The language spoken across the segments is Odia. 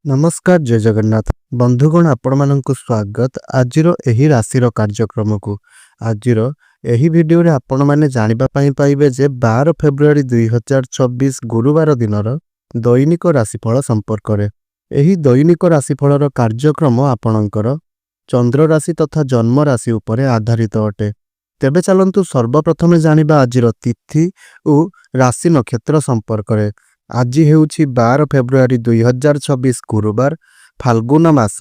नमस्कार जय जगन्नाथ बंधुगण आपण मानक स्वागत आजिर एही राशिर कार्यक्रम को आजिर एही वीडियो रे आपण माने जानिबा पई पाइबे जे 12 फेब्रुआरी 2024 गुरुवार दिनर दैनिक राशिफल संपर्क रे एही दैनिक राशिफलर कार्यक्रम आपणकर चंद्र राशि तथा जन्म राशि उपरे आधारित अटे। तेबे चलंतु सर्वप्रथमे जानिबा आजिर तिथि और राशि नक्षत्र संपर्क रे। आज हेउछि 12 फेब्रुआरी 2026 गुरुवार फाल्गुन मास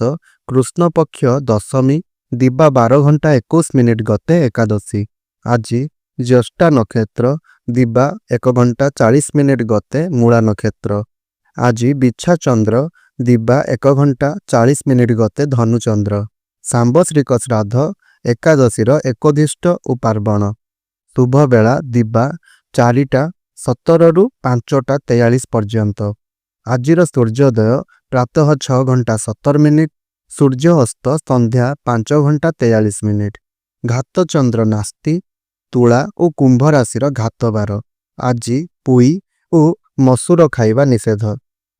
कृष्ण पक्ष दशमी दिबा 12 घंटा 21 मिनिट गते एकादशी। आज ज्येष्ठा नक्षत्र दिबा 1 घंटा 40 मिनिट गते मूला नक्षत्र। आज बिच्छा चंद्र दिबा 1 घंटा 40 मिनिट गते धनुचंद्र। सांबश्रिक श्राद्ध एकादशीर एकोदिष्ट उ पार्वण। शुभ बेला दिबा 4टा 17 रु 5टा 43 पर्यंत। आजिर सूर्योदय प्रातः 6 घंटा 17 मिनिट सूर्य अस्त संध्या 5 घंटा 43 मिनिट। घात चंद्र नास्ति तुला और कुंभ राशिर घात बार। आज पुई और मसूर खाइबा निषेध।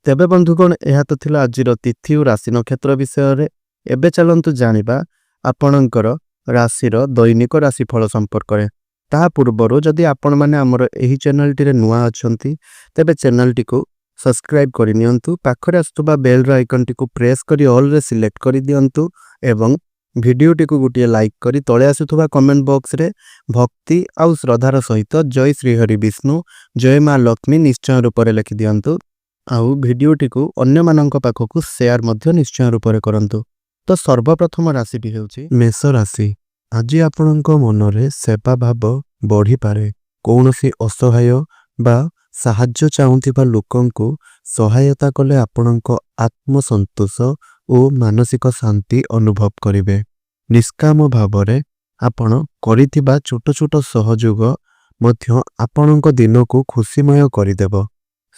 तेबे बंधुगण यह तो थिला आजिर तिथि और राशि नक्षत्र विषय रे। एबे चलंतु जानिबा आपणकर राशिर दैनिक राशिफल संपर्क रे। ता पूर्वरु जदि आपण माने हमर एही चैनल टी रे नुआ अछंती तेबे चैनल टी को सब्सक्राइब करि नियंतु। पाखरे आस्तुबा बेल रो आइकन टी को प्रेस करी ऑल रे सिलेक्ट करि दियंतु एवं वीडियो टी को गुटिया लाइक करी तळे आसुथुबा कमेंट बॉक्स रे भक्ति आउ श्रद्धार सहित जय श्री हरि विष्णु जय मां लक्ष्मी निश्चय रूप रे लिखि दियंतु। आउ वीडियो टी को अन्य मानक पाखकु शेयर मध्य निश्चय रूप रे करंतु। तो सर्वप्रथम राशि टी हेउची मेष राशि। आज आपणक मनरे सेवा भाव बढ़ी पारे। कौनसी असहाय बा साहाय्य चाहूथिबा लोकंकु सहायता कले आपणक आत्मसंतोष और मानसिक शांति अनुभव करिवे। निष्काम भावरे आपण करिथिबा छोट छोट सहयोग मध्य आपणक दिन को खुशीमय करिदेव।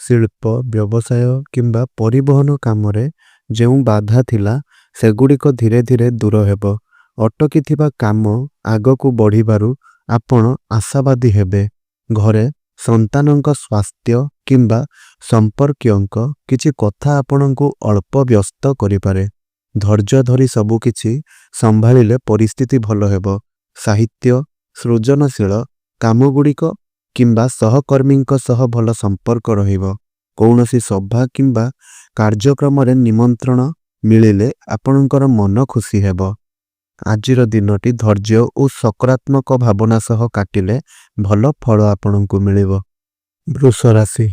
शिल्प व्यवसाय किंबा परिवहन कामरे जेउ बाधा थिला सेगुड़िक धीरे धीरे दूर हेबो। अटकी थिबा काम आगकू बढ़िबारु आपण आशावादी हेबे। घरे संतानंक स्वास्थ्य किंबा संपर्कियंक किछि कथा आपणंकु अल्प व्यस्त करिपारे। धैर्य धरी सबु किछि संभालिले परिस्थिति भलो हेबो। साहित्य सृजनशील कामगुड़िक किंबा सहकर्मींक सह भलो संपर्क रहिबो। कौनसी सभा किंबा कार्यक्रम रे निमंत्रण मिलिले आपणंकर मन खुशी हेबो। आजिर दिनटी धैर्य और सकारात्मक भावना सह काटिले भल फल आपणंकु मिलिबो। वृष राशि।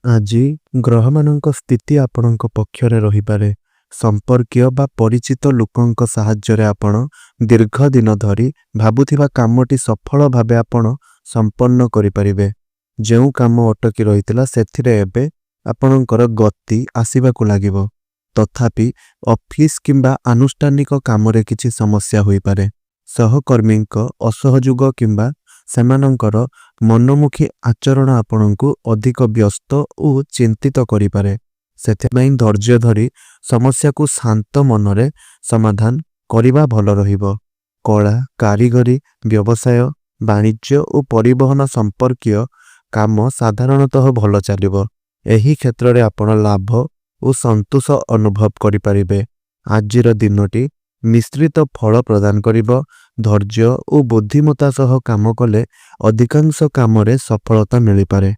आज ग्रह मानक स्थिति आपणंक पक्षरे रहिपारे। संपर्कीय बा परिचित लोकंक सहाय्य रे आपण दीर्घ दिन धरी भाबुथिबा कामटी सफल भाबे आपण संपन्न करि परिबे। जेउ काम अटकी रहितला सेथिरे एबे आपणंकर गति आसीबाकु लागिबो। तथापि ऑफिस किंबा आनुष्ठानिक कामरे किछि समस्या होई पारे। सहकर्मींक असहयोग किंबा सेमानंकर मनोमुखी आचरण आपणंकु अधिक व्यस्त और चिंतित करि पारे। सेथिबाई धैर्य धरी समस्या को शांत मनरे समाधान करिबा भलो रहिबो। कला कारीगरी व्यवसाय वाणिज्य और परिवहन संपर्कीय काम साधारणतः भलो चलिबो। एही क्षेत्र रे आपण लाभ और संतोष अनुभव करि परिबे। आजिर दिनटी मिश्रित फल प्रदान करिबो। धैर्य और बुद्धिमत्ता सह काम कले अधिकांश कामरे सफलता मिलि पारे।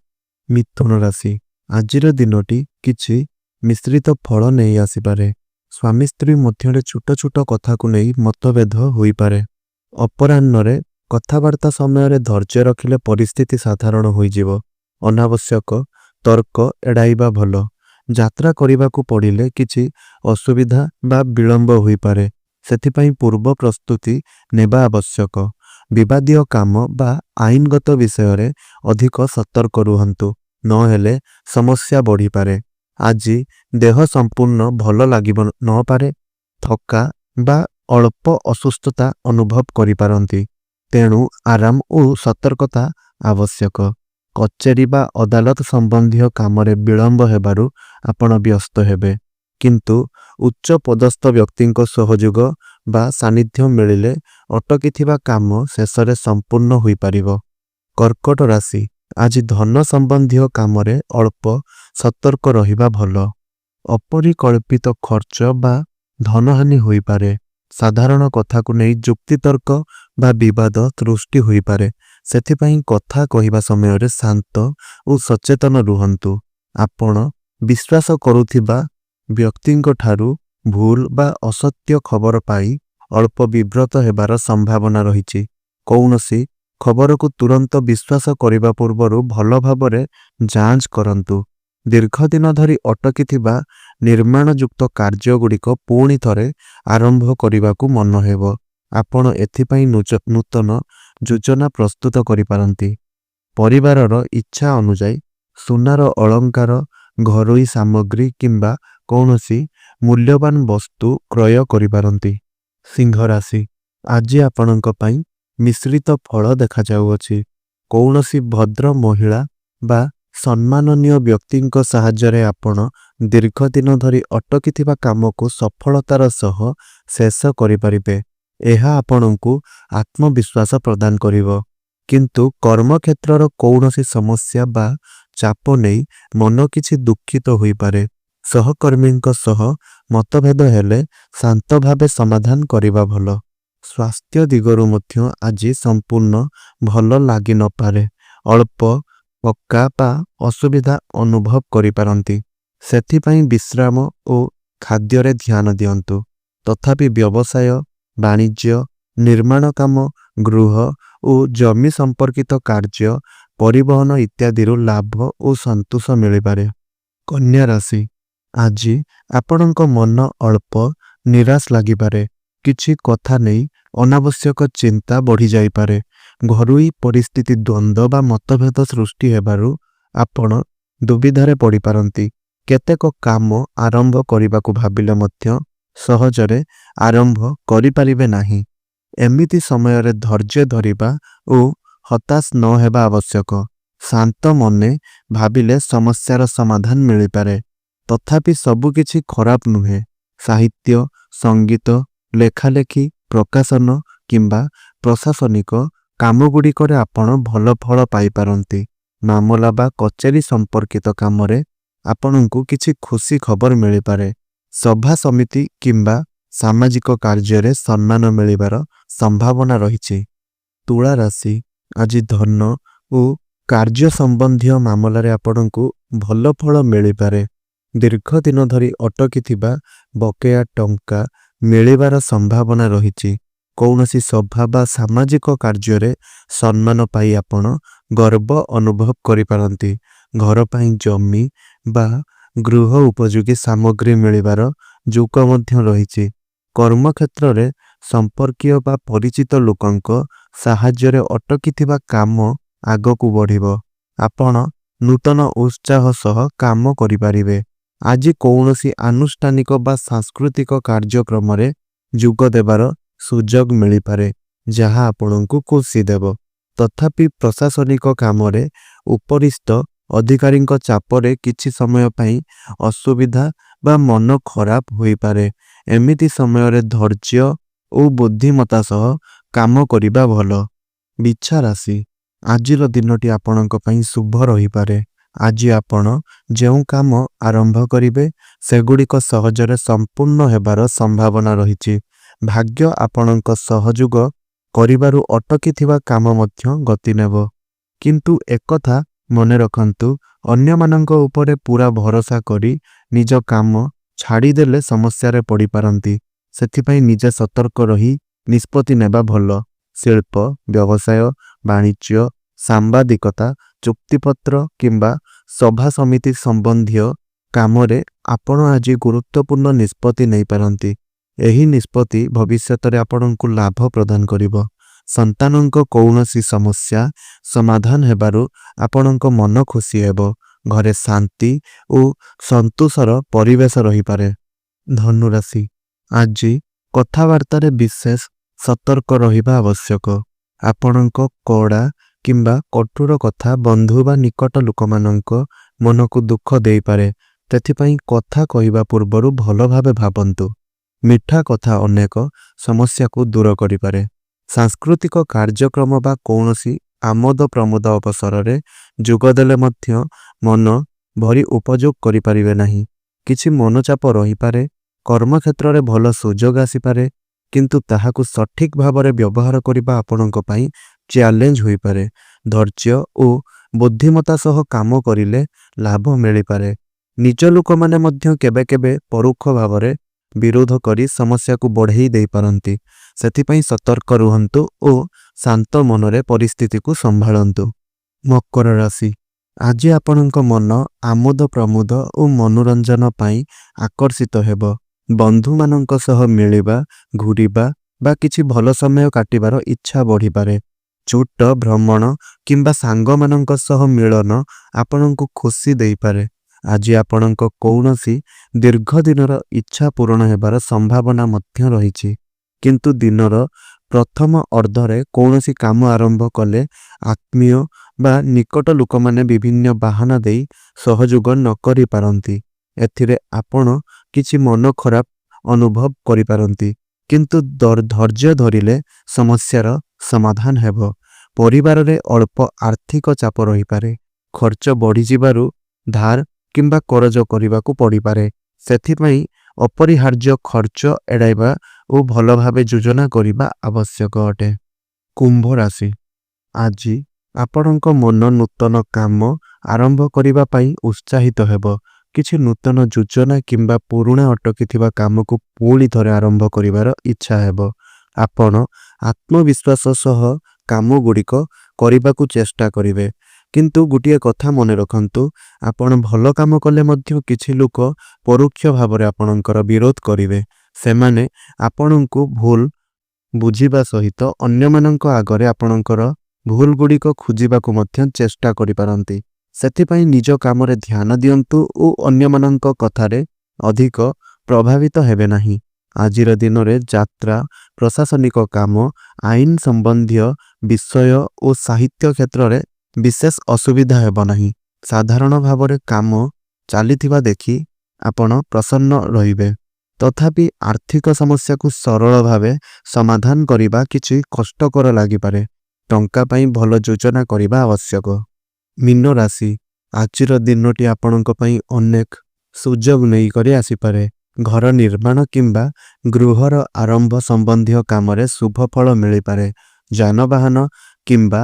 मिथुन राशि। आजिर दिनटी किछि मिश्रित फल नहीं आसी पारे। स्वामी स्त्री मध्यरे छोट छोट कथा को नहीं मतभेद होई पारे। अपराह्नरे कथावार्ता समय रे धैर्य रखिले परिस्थिति साधारण होई जिवो। अनावश्यक तर्क एड़ाइबा भलो। यात्रा करिबाकू पड़िले किछि असुविधा बा विलंब होई पारे। सेथिपाई पूर्व प्रस्तुति नेबा आवश्यक। विवादीय काम बा आईनगत विषय रे अधिक सतर्क रुहंतु नहेले समस्या बढ़ी पारे। आज देह संपूर्ण भलो लागिब न पारे। थका बा अल्प असुस्थता अनुभव करि पारंती। तेणु आराम और सतर्कता आवश्यक। कचेरी बा अदालत संबंधी कामरे विलंब हेबारु आपण व्यस्त हेबे। किंतु उच्च पदस्थ व्यक्तिंक सहयोग बा सानिध्य मिलिले अटकी थिबा काम शेषरे संपूर्ण होई पारिबो। कर्कट राशि। आज धन संबंधी कामरे अल्प सतर्क रहिबा भलो। ଅପରିକଳ୍ପିତ ଖର୍ଚ୍ଚ ବା ଧନହାନି ହୋଇପାରେ। ସାଧାରଣ କଥାକୁ ନେଇ ଯୁକ୍ତିତର୍କ ବା ବିବାଦ ସୃଷ୍ଟି ହୋଇପାରେ। ସେଥିପାଇଁ କଥା କହିବା ସମୟରେ ଶାନ୍ତ ଓ ସଚେତନ ରୁହନ୍ତୁ। ଆପଣ ବିଶ୍ୱାସ କରୁଥିବା ବ୍ୟକ୍ତିଙ୍କ ଠାରୁ ଭୁଲ ବା ଅସତ୍ୟ ଖବର ପାଇ ଅଳ୍ପ ବିବ୍ରତ ହେବାର ସମ୍ଭାବନା ରହିଛି। କୌଣସି ଖବରକୁ ତୁରନ୍ତ ବିଶ୍ୱାସ କରିବା ପୂର୍ବରୁ ଭଲ ଭାବରେ ଯାଞ୍ଚ କରନ୍ତୁ। ଦୀର୍ଘଦିନ ଧରି ଅଟକିଥିବା ନିର୍ମାଣଯୁକ୍ତ କାର୍ଯ୍ୟଗୁଡ଼ିକ ପୁଣି ଥରେ ଆରମ୍ଭ କରିବାକୁ ମନ ହେବ। ଆପଣ ଏଥିପାଇଁ ନୂତନ ଯୋଜନା ପ୍ରସ୍ତୁତ କରିପାରନ୍ତି। ପରିବାରର ଇଚ୍ଛା ଅନୁଯାୟୀ ସୁନାର ଅଳଙ୍କାର, ଘରୋଇ ସାମଗ୍ରୀ କିମ୍ବା କୌଣସି ମୂଲ୍ୟବାନ ବସ୍ତୁ କ୍ରୟ କରିପାରନ୍ତି। ସିଂହ ରାଶି, ଆଜି ଆପଣଙ୍କ ପାଇଁ ମିଶ୍ରିତ ଫଳ ଦେଖାଯାଉଅଛି। କୌଣସି ଭଦ୍ର ମହିଳା ବା ସମ୍ମାନନୀୟ ବ୍ୟକ୍ତିଙ୍କ ସାହାଯ୍ୟରେ ଆପଣ ଦୀର୍ଘଦିନ ଧରି ଅଟକିଥିବା କାମକୁ ସଫଳତାର ସହ ଶେଷ କରିପାରିବେ। ଏହା ଆପଣଙ୍କୁ ଆତ୍ମବିଶ୍ୱାସ ପ୍ରଦାନ କରିବ। କିନ୍ତୁ କର୍ମକ୍ଷେତ୍ରର କୌଣସି ସମସ୍ୟା ବା ଚାପ ନେଇ ମନ କିଛି ଦୁଃଖିତ ହୋଇପାରେ। ସହକର୍ମୀଙ୍କ ସହ ମତଭେଦ ହେଲେ ଶାନ୍ତ ଭାବେ ସମାଧାନ କରିବା ଭଲ। ସ୍ୱାସ୍ଥ୍ୟ ଦିଗରୁ ମଧ୍ୟ ଆଜି ସମ୍ପୂର୍ଣ୍ଣ ଭଲ ଲାଗିନପାରେ। ଅଳ୍ପ ଥକ୍କା ବା ଅସୁବିଧା ଅନୁଭବ କରିପାରନ୍ତି। ସେଥିପାଇଁ ବିଶ୍ରାମ ଓ ଖାଦ୍ୟରେ ଧ୍ୟାନ ଦିଅନ୍ତୁ। ତଥାପି ବ୍ୟବସାୟ, ବାଣିଜ୍ୟ, ନିର୍ମାଣ କାମ, ଗୃହ ଓ ଜମି ସମ୍ପର୍କିତ କାର୍ଯ୍ୟ, ପରିବହନ ଇତ୍ୟାଦିରୁ ଲାଭ ଓ ସନ୍ତୋଷ ମିଳିପାରେ। କନ୍ୟା ରାଶି, ଆଜି ଆପଣଙ୍କ ମନ ଅଳ୍ପ ନିରାଶ ଲାଗିପାରେ। କିଛି କଥା ନେଇ ଅନାବଶ୍ୟକ ଚିନ୍ତା ବଢ଼ିଯାଇପାରେ। ଘରୋଇ ପରିସ୍ଥିତି ଦ୍ୱନ୍ଦ୍ୱ ବା ମତଭେଦ ସୃଷ୍ଟି ହେବାରୁ ଆପଣ ଦୁବିଧାରେ ପଡ଼ିପାରନ୍ତି। କେତେକ କାମ ଆରମ୍ଭ କରିବାକୁ ଭାବିଲେ ମଧ୍ୟ ସହଜରେ ଆରମ୍ଭ କରିପାରିବେ ନାହିଁ। ଏମିତି ସମୟରେ ଧୈର୍ଯ୍ୟ ଧରିବା ଓ ହତାଶ ନ ହେବା ଆବଶ୍ୟକ। ଶାନ୍ତ ମନେ ଭାବିଲେ ସମସ୍ୟାର ସମାଧାନ ମିଳିପାରେ। ତଥାପି ସବୁକିଛି ଖରାପ ନୁହେଁ। ସାହିତ୍ୟ, ସଙ୍ଗୀତ, ଲେଖାଲେଖି, ପ୍ରକାଶନ କିମ୍ବା ପ୍ରଶାସନିକ କାମଗୁଡ଼ିକରେ ଆପଣ ଭଲ ଫଳ ପାଇପାରନ୍ତି। ମାମଲା ବା କଚେରୀ ସମ୍ପର୍କିତ କାମରେ ଆପଣଙ୍କୁ କିଛି ଖୁସି ଖବର ମିଳିପାରେ। ସଭା ସମିତି କିମ୍ବା ସାମାଜିକ କାର୍ଯ୍ୟରେ ସମ୍ମାନ ମିଳିବାର ସମ୍ଭାବନା ରହିଛି। ତୁଳା ରାଶି, ଆଜି ଧନ ଓ କାର୍ଯ୍ୟ ସମ୍ବନ୍ଧୀୟ ମାମଲାରେ ଆପଣଙ୍କୁ ଭଲ ଫଳ ମିଳିପାରେ। ଦୀର୍ଘଦିନ ଧରି ଅଟକିଥିବା ବକେୟା ଟଙ୍କା ମିଳିବାର ସମ୍ଭାବନା ରହିଛି। କୌଣସି ସଭା ବା ସାମାଜିକ କାର୍ଯ୍ୟରେ ସମ୍ମାନ ପାଇ ଆପଣ ଗର୍ବ ଅନୁଭବ କରିପାରନ୍ତି। ଘର ପାଇଁ ଜମି ବା ଗୃହ ଉପଯୋଗୀ ସାମଗ୍ରୀ ମିଳିବାର ଯୋଗ ମଧ୍ୟ ରହିଛି। କର୍ମକ୍ଷେତ୍ରରେ ସମ୍ପର୍କୀୟ ବା ପରିଚିତ ଲୋକଙ୍କ ସାହାଯ୍ୟରେ ଅଟକିଥିବା କାମ ଆଗକୁ ବଢ଼ିବ। ଆପଣ ନୂତନ ଉତ୍ସାହ ସହ କାମ କରିପାରିବେ। ଆଜି କୌଣସି ଆନୁଷ୍ଠାନିକ ବା ସାଂସ୍କୃତିକ କାର୍ଯ୍ୟକ୍ରମରେ ଯୋଗ ଦେବାର ସୁଯୋଗ ମିଳିପାରେ, ଯାହା ଆପଣଙ୍କୁ ଖୁସି ଦେବ। ତଥାପି ପ୍ରଶାସନିକ କାମରେ ଉପରିସ୍ଥ ଅଧିକାରୀଙ୍କ ଚାପରେ କିଛି ସମୟ ପାଇଁ ଅସୁବିଧା ବା ମନ ଖରାପ ହୋଇପାରେ। ଏମିତି ସମୟରେ ଧୈର୍ଯ୍ୟ ଓ ବୁଦ୍ଧିମତ୍ତା ସହ କାମ କରିବା ଭଲ। ବିଛା ରାଶି, ଆଜିର ଦିନଟି ଆପଣଙ୍କ ପାଇଁ ଶୁଭ ରହିପାରେ। ଆଜି ଆପଣ ଯେଉଁ କାମ ଆରମ୍ଭ କରିବେ ସେଗୁଡ଼ିକ ସହଜରେ ସମ୍ପୂର୍ଣ୍ଣ ହେବାର ସମ୍ଭାବନା ରହିଛି। ଭାଗ୍ୟ ଆପଣଙ୍କ ସହଯୋଗ କରିବାରୁ ଅଟକିଥିବା କାମ ମଧ୍ୟ ଗତି ନେବ। କିନ୍ତୁ ଏକଥା ମନେ ରଖନ୍ତୁ, ଅନ୍ୟମାନଙ୍କ ଉପରେ ପୁରା ଭରସା କରି ନିଜ କାମ ଛାଡ଼ିଦେଲେ ସମସ୍ୟାରେ ପଡ଼ିପାରନ୍ତି। ସେଥିପାଇଁ ନିଜେ ସତର୍କ ରହି ନିଷ୍ପତ୍ତି ନେବା ଭଲ। ଶିଳ୍ପ, ବ୍ୟବସାୟ, ବାଣିଜ୍ୟ, ସାମ୍ବାଦିକତା, ଚୁକ୍ତିପତ୍ର କିମ୍ବା ସଭା ସମିତି ସମ୍ବନ୍ଧୀୟ କାମରେ ଆପଣ ଆଜି ଗୁରୁତ୍ୱପୂର୍ଣ୍ଣ ନିଷ୍ପତ୍ତି ନେଇପାରନ୍ତି। ଏହି ନିଷ୍ପତ୍ତି ଭବିଷ୍ୟତରେ ଆପଣଙ୍କୁ ଲାଭ ପ୍ରଦାନ କରିବ। ସନ୍ତାନଙ୍କ କୌଣସି ସମସ୍ୟା ସମାଧାନ ହେବାରୁ ଆପଣଙ୍କ ମନ ଖୁସି ହେବ। ଘରେ ଶାନ୍ତି ଓ ସନ୍ତୋଷର ପରିବେଶ ରହିପାରେ। ଧନୁରାଶି, ଆଜି କଥାବାର୍ତ୍ତାରେ ବିଶେଷ ସତର୍କ ରହିବା ଆବଶ୍ୟକ। ଆପଣଙ୍କ କଡ଼ା କିମ୍ବା କଠୋର କଥା ବନ୍ଧୁ ବା ନିକଟ ଲୋକମାନଙ୍କ ମନକୁ ଦୁଃଖ ଦେଇପାରେ। ସେଥିପାଇଁ କଥା କହିବା ପୂର୍ବରୁ ଭଲ ଭାବେ ଭାବନ୍ତୁ। ମିଠା କଥା ଅନେକ ସମସ୍ୟାକୁ ଦୂର କରିପାରେ। ସାଂସ୍କୃତିକ କାର୍ଯ୍ୟକ୍ରମ ବା କୌଣସି ଆମୋଦ ପ୍ରମୋଦ ଅବସରରେ ଯୋଗ ଦେଲେ ମଧ୍ୟ ମନ ଭରି ଉପଯୋଗ କରିପାରିବେ ନାହିଁ। କିଛି ମନୋଚାପ ରହିପାରେ, କର୍ମକ୍ଷେତ୍ରରେ ଭଲ ସୁଯୋଗ ଆସିପାରେ, କିନ୍ତୁ ତାହାକୁ ସଠିକ ଭାବରେ ବ୍ୟବହାର କରିବା ଆପଣଙ୍କ ପାଇଁ ଚ୍ୟାଲେଞ୍ଜ ହୋଇପାରେ। ଧୈର୍ଯ୍ୟ ଓ ବୁଦ୍ଧିମତା ସହ କାମ କରିଲେ ଲାଭ ମିଳିପାରେ। ନିଜ ଲୋକମାନେ ମଧ୍ୟ କେବେ କେବେ ପରୋକ୍ଷ ଭାବରେ ବିରୋଧ କରି ସମସ୍ୟାକୁ ବଢ଼େଇ ଦେଇପାରନ୍ତି। ସେଥିପାଇଁ ସତର୍କ ରୁହନ୍ତୁ ଓ ଶାନ୍ତ ମନରେ ପରିସ୍ଥିତିକୁ ସମ୍ଭାଳନ୍ତୁ। ମକର ରାଶି, ଆଜି ଆପଣଙ୍କ ମନ ଆମୋଦ ପ୍ରମୋଦ ଓ ମନୋରଞ୍ଜନ ପାଇଁ ଆକର୍ଷିତ ହେବ। ବନ୍ଧୁମାନଙ୍କ ସହ ମିଳିବା, ଘୂରିବା ବା କିଛି ଭଲ ସମୟ କାଟିବାର ଇଚ୍ଛା ବଢ଼ିପାରେ। ଛୋଟ ଭ୍ରମଣ କିମ୍ବା ସାଙ୍ଗମାନଙ୍କ ସହ ମିଳନ ଆପଣଙ୍କୁ ଖୁସି ଦେଇପାରେ। ଆଜି ଆପଣଙ୍କ କୌଣସି ଦୀର୍ଘ ଦିନର ଇଚ୍ଛା ପୂରଣ ହେବାର ସମ୍ଭାବନା ମଧ୍ୟ ରହିଛି। କିନ୍ତୁ ଦିନର ପ୍ରଥମ ଅର୍ଦ୍ଧରେ କୌଣସି କାମ ଆରମ୍ଭ କଲେ ଆତ୍ମୀୟ ବା ନିକଟ ଲୋକମାନେ ବିଭିନ୍ନ ବାହାନା ଦେଇ ସହଯୋଗ ନ କରିପାରନ୍ତି। ଏଥିରେ ଆପଣ କିଛି ମନ ଖରାପ ଅନୁଭବ କରିପାରନ୍ତି, କିନ୍ତୁ ଧୈର୍ଯ୍ୟ ଧରିଲେ ସମସ୍ୟାର ସମାଧାନ ହେବ। ପରିବାରରେ ଅଳ୍ପ ଆର୍ଥିକ ଚାପ ରହିପାରେ। ଖର୍ଚ୍ଚ ବଢ଼ିଯିବାରୁ ଧାର କିମ୍ବା କରଜ କରିବାକୁ ପଡ଼ିପାରେ। ସେଥିପାଇଁ ଅପରିହାର୍ଯ୍ୟ ଖର୍ଚ୍ଚ ଏଡ଼ାଇବା ଓ ଭଲ ଭାବେ ଯୋଜନା କରିବା ଆବଶ୍ୟକ ଅଟେ। କୁମ୍ଭ ରାଶି, ଆଜି ଆପଣଙ୍କ ମନ ନୂତନ କାମ ଆରମ୍ଭ କରିବା ପାଇଁ ଉତ୍ସାହିତ ହେବ। କିଛି ନୂତନ ଯୋଜନା କିମ୍ବା ପୁରୁଣା ଅଟକିଥିବା କାମକୁ ପୁଣି ଥରେ ଆରମ୍ଭ କରିବାର ଇଚ୍ଛା ହେବ। ଆପଣ ଆତ୍ମବିଶ୍ୱାସ ସହ କାମଗୁଡ଼ିକ କରିବାକୁ ଚେଷ୍ଟା କରିବେ। କିନ୍ତୁ ଗୋଟିଏ କଥା ମନେ ରଖନ୍ତୁ, ଆପଣ ଭଲ କାମ କଲେ ମଧ୍ୟ କିଛି ଲୋକ ପରୋକ୍ଷ ଭାବରେ ଆପଣଙ୍କର ବିରୋଧ କରିବେ। ସେମାନେ ଆପଣଙ୍କୁ ଭୁଲ ବୁଝିବା ସହିତ ଅନ୍ୟମାନଙ୍କ ଆଗରେ ଆପଣଙ୍କର ଭୁଲଗୁଡ଼ିକ ଖୋଜିବାକୁ ମଧ୍ୟ ଚେଷ୍ଟା କରିପାରନ୍ତି। ସେଥିପାଇଁ ନିଜ କାମରେ ଧ୍ୟାନ ଦିଅନ୍ତୁ ଓ ଅନ୍ୟମାନଙ୍କ କଥାରେ ଅଧିକ ପ୍ରଭାବିତ ହେବେ ନାହିଁ। ଆଜିର ଦିନରେ ଯାତ୍ରା, ପ୍ରଶାସନିକ କାମ, ଆଇନ ସମ୍ବନ୍ଧୀୟ ବିଷୟ ଓ ସାହିତ୍ୟ କ୍ଷେତ୍ରରେ ବିଶେଷ ଅସୁବିଧା ହେବ ନାହିଁ। ସାଧାରଣ ଭାବରେ କାମ ଚାଲିଥିବା ଦେଖି ଆପଣ ପ୍ରସନ୍ନ ରହିବେ। ତଥାପି ଆର୍ଥିକ ସମସ୍ୟାକୁ ସରଳ ଭାବେ ସମାଧାନ କରିବା କିଛି କଷ୍ଟକର ଲାଗିପାରେ। ଟଙ୍କା ପାଇଁ ଭଲ ଯୋଜନା କରିବା ଆବଶ୍ୟକ। ମୀନ ରାଶି, ଆଜିର ଦିନଟି ଆପଣଙ୍କ ପାଇଁ ଅନେକ ସୁଯୋଗ ନେଇକରି ଆସିପାରେ। ଘର ନିର୍ମାଣ କିମ୍ବା ଗୃହର ଆରମ୍ଭ ସମ୍ବନ୍ଧୀୟ କାମରେ ଶୁଭ ଫଳ ମିଳିପାରେ। ଯାନବାହନ କିମ୍ବା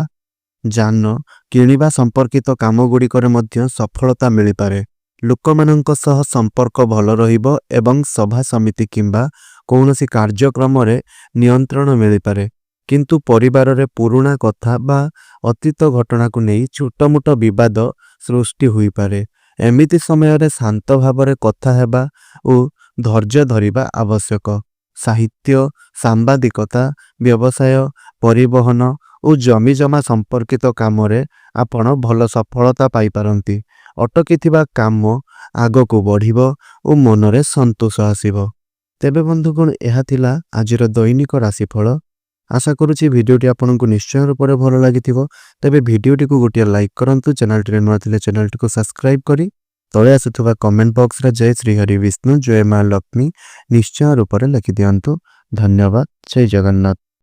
ଯାନ କିଣିବା ସମ୍ପର୍କିତ କାମଗୁଡ଼ିକରେ ମଧ୍ୟ ସଫଳତା ମିଳିପାରେ। ଲୋକମାନଙ୍କ ସହ ସମ୍ପର୍କ ଭଲ ରହିବ ଏବଂ ସଭା ସମିତି କିମ୍ବା କୌଣସି କାର୍ଯ୍ୟକ୍ରମରେ ନିୟନ୍ତ୍ରଣ ମିଳିପାରେ। କିନ୍ତୁ ପରିବାରରେ ପୁରୁଣା କଥା ବା ଅତୀତ ଘଟଣାକୁ ନେଇ ଛୋଟମୋଟ ବିବାଦ ସୃଷ୍ଟି ହୋଇପାରେ। ଏମିତି ସମୟରେ ଶାନ୍ତ ଭାବରେ କଥା ହେବା ଓ ଧୈର୍ଯ୍ୟ ଧରିବା ଆବଶ୍ୟକ। ସାହିତ୍ୟ, ସାମ୍ବାଦିକତା, ବ୍ୟବସାୟ, ପରିବହନ ଓ ଜମିଜମା ସମ୍ପର୍କିତ କାମରେ ଆପଣ ଭଲ ସଫଳତା ପାଇପାରନ୍ତି। ଅଟକିଥିବା କାମ ଆଗକୁ ବଢ଼ିବ ଓ ମନରେ ସନ୍ତୋଷ ଆସିବ। ତେବେ ବନ୍ଧୁଗଣ, ଏହା ଥିଲା ଆଜିର ଦୈନିକ ରାଶିଫଳ। ଆଶା କରୁଛି ଭିଡ଼ିଓଟି ଆପଣଙ୍କୁ ନିଶ୍ଚୟ ରୂପରେ ଭଲ ଲାଗିଥିବ। ତେବେ ଭିଡ଼ିଓଟିକୁ ଗୋଟିଏ ଲାଇକ୍ କରନ୍ତୁ। ଚ୍ୟାନେଲଟିରେ ନୂଆ ଥିଲେ ଚ୍ୟାନେଲଟିକୁ ସବସ୍କ୍ରାଇବ୍ କରି ତଳେ ଆସୁଥିବା କମେଣ୍ଟ ବକ୍ସରେ ଜୟ ଶ୍ରୀ ହରି ବିଷ୍ଣୁ, ଜୟ ମା ଲକ୍ଷ୍ମୀ ନିଶ୍ଚୟ ରୂପରେ ଲେଖିଦିଅନ୍ତୁ। ଧନ୍ୟବାଦ। ଜୟ ଜଗନ୍ନାଥ।